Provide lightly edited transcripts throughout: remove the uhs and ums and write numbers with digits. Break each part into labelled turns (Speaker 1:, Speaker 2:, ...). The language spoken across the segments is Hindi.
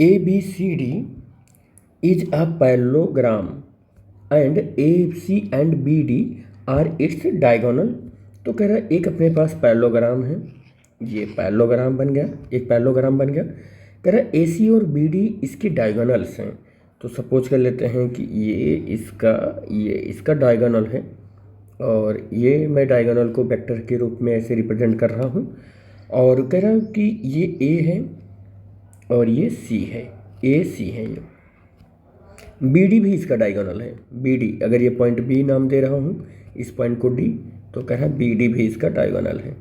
Speaker 1: ABCD is a parallelogram and AC and BD are its diagonal। तो कह रहा है एक अपने पास पैरेललोग्राम है, ये पैरेललोग्राम बन गया, एक पैरेललोग्राम बन गया। कह रहा है AC और BD इसके डायगोनल्स हैं। तो सपोज कर लेते हैं कि ये इसका डायगोनल है और ये मैं डायगोनल को वेक्टर के रूप में ऐसे रिप्रेजेंट कर रहा हूँ। और कह रहा हूँ कि ये A है और ये C है, AC है ये। BD भी इसका डायगोनल है, BD अगर ये पॉइंट B नाम दे रहा हूँ इस पॉइंट को D, तो कह रहा है BD भी इसका डायगोनल है,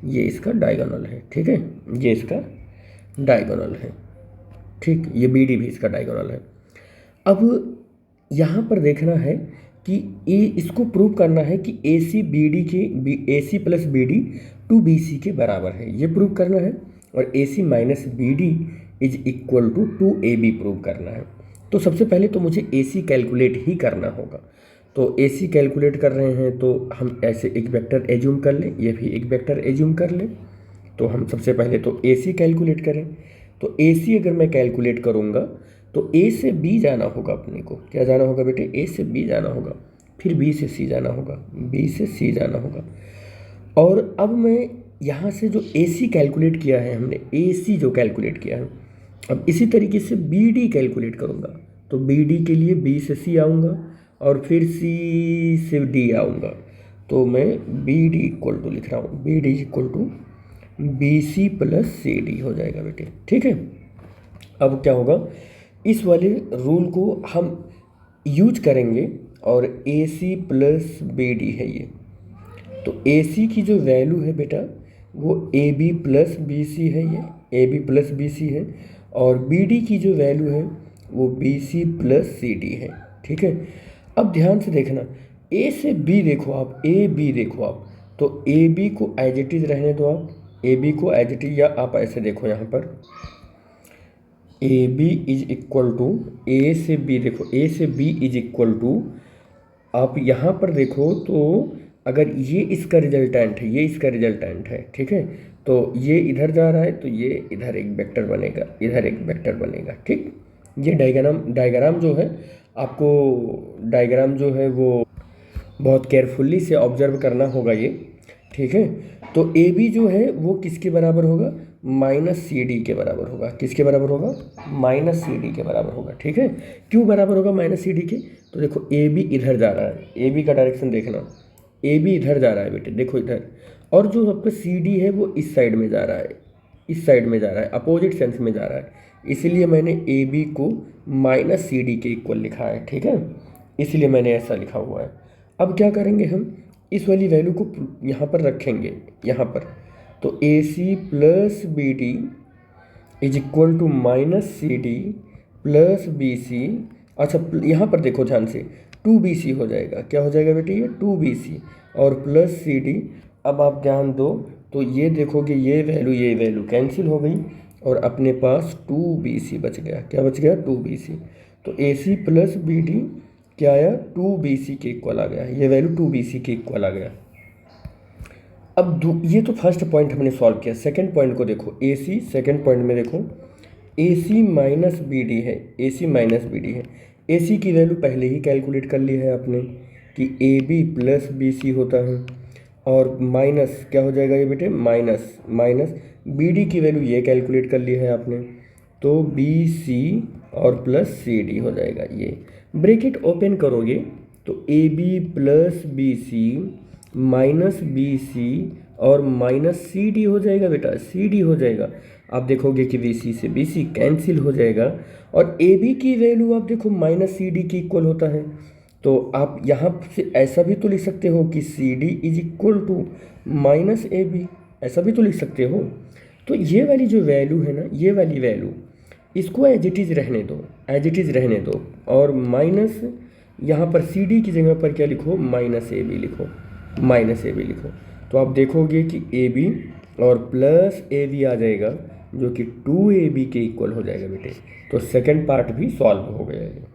Speaker 1: ये इसका डायगोनल है, ठीक है, ये इसका डायगोनल है, ठीक, ये BD भी इसका डायगोनल है। अब यहाँ पर देखना है कि इसको प्रूव करना है कि AC प्लस BD 2BC के बराबर है, ये प्रूव करना है। और AC minus BD is equal to 2AB prove करना है। तो सबसे पहले तो मुझे AC कैलकुलेट ही करना होगा। तो AC कैलकुलेट कर रहे हैं तो हम ऐसे एक वेक्टर एज्यूम कर लें, ये भी एक वेक्टर एज्यूम कर लें। तो हम सबसे पहले तो AC कैलकुलेट करें। तो AC अगर मैं कैलकुलेट करूँगा तो A से B जाना होगा, अपने को क्या जाना होगा बेटे, A से B जाना होगा, फिर B से C जाना होगा, B से C जाना होगा। और अब मैं यहाँ से जो AC कैलकुलेट किया है हमने, AC जो कैलकुलेट किया है, अब इसी तरीके से BD कैलकुलेट करूँगा। तो BD के लिए B से C आऊँगा और फिर C से D आऊँगा। तो मैं BD इक्वल टू लिख रहा हूँ, BD equal to BC plus CD हो जाएगा बेटे, ठीक है। अब क्या होगा, इस वाले रूल को हम यूज करेंगे और AC प्लस BD है ये। तो AC की जो वैल्यू है बेटा वो AB प्लस BC है, ये AB प्लस BC है। और BD की जो वैल्यू है वो BC प्लस CD है, ठीक है। अब ध्यान से देखना, A से B देखो आप, AB देखो आप, तो AB को एज इट इज़ रहने दो आप, AB को एज इट इज़, या आप ऐसे देखो यहाँ पर AB is equal to, A से B देखो, A से B इज इक्वल टू, आप यहाँ पर देखो तो अगर ये इसका रिजल्टेंट है, ये इसका रिजल्टेंट है, ठीक है, तो ये इधर जा रहा है तो ये इधर एक वेक्टर बनेगा, इधर एक वेक्टर बनेगा, ठीक। ये डायग्राम जो है, आपको डायग्राम जो है वो बहुत केयरफुली से ऑब्जर्व करना होगा ये, ठीक है। तो AB जो है वो किसके बराबर होगा, माइनस CD के बराबर होगा। किसके बराबर होगा, माइनस CD के बराबर होगा, ठीक है। क्यों बराबर होगा माइनस CD के, तो देखो AB इधर जा रहा है, AB का डायरेक्शन देखना, AB इधर जा रहा है बेटे, देखो इधर, और जो आपका CD है वो इस साइड में जा रहा है, इस साइड में जा रहा है, अपोजिट सेंस में जा रहा है। इसलिए मैंने AB को माइनस CD के इक्वल लिखा है, ठीक है, इसलिए मैंने ऐसा लिखा हुआ है। अब क्या करेंगे, हम इस वाली वैल्यू को यहाँ पर रखेंगे, यहाँ पर। तो AC plus BD is equal to minus CD plus BC। अच्छा यहाँ पर देखो ध्यान से, 2BC हो जाएगा, क्या हो जाएगा बेटे, ये 2BC और प्लस CD। अब आप ध्यान दो तो ये देखोगे ये वैल्यू कैंसिल हो गई और अपने पास 2BC बच गया। क्या बच गया, 2BC। तो AC प्लस BD क्या आया, 2BC के इक्वल आ गया, ये वैल्यू 2BC के इक्वल आ गया। अब ये तो फर्स्ट पॉइंट हमने सॉल्व किया। सेकंड पॉइंट को देखो, AC, सेकंड पॉइंट में देखो AC माइनस BD है, AC माइनस BD है। AC की वैल्यू पहले ही कैलकुलेट कर ली है आपने कि AB प्लस BC होता है, और माइनस क्या हो जाएगा ये बेटे, माइनस BD की वैल्यू ये कैलकुलेट कर ली है आपने, तो BC और प्लस CD हो जाएगा। ये ब्रैकेट ओपन करोगे तो AB plus BC minus BC और माइनस CD हो जाएगा बेटा, CD हो जाएगा। आप देखोगे कि BC से BC कैंसिल हो जाएगा और AB की वैल्यू आप देखो माइनस CD की इक्वल होता है। तो आप यहाँ से ऐसा भी तो लिख सकते हो कि CD is equal to minus AB, ऐसा भी तो लिख सकते हो। तो ये वाली जो वैल्यू है ना, ये वाली वैल्यू, इसको एज इट इज़ रहने दो, एज इट इज़ रहने दो, और माइनस यहाँ पर CD की जगह पर क्या लिखो, माइनस AB लिखो, माइनस AB लिखो। तो आप देखोगे कि AB और प्लस AB आ जाएगा जो कि 2AB के इक्वल हो जाएगा बेटे। तो सेकंड पार्ट भी सॉल्व हो गया है।